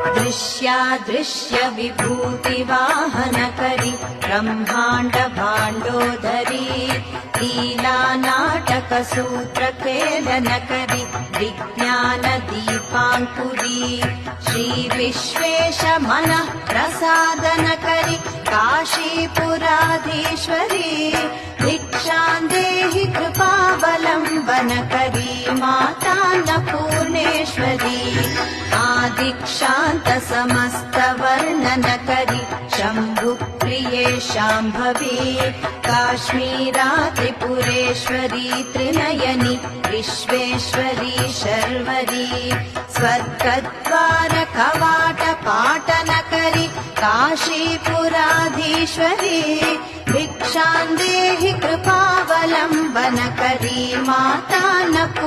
दृश्यादृश्य विभूतिवाहनकरि ब्रह्माण्ड भाण्डोदरी लीला नाटक सूत्रखेलनकरि विज्ञान दीपाङ्कुरी श्री विश्वेश मनः प्रसादनकरि काशीपुराधीश्वरी भिक्षां देहि कृपावलम्बनकरी मातान्नपूर्णेश्वरी आदिक्षान्त समस्त वर्णनकरि शम्भुप्रिये शाम्भवी काश्मीरा त्रिपुरेश्वरी त्रिनयनि विश्वेश्वरी शर्वरी स्वर्गद्वार कवाट पाटनकरि काशीपुराधीश्वरी भिक्षां देहि कृपावलम्बनकरी मातान्नपूर्णेश्वरी।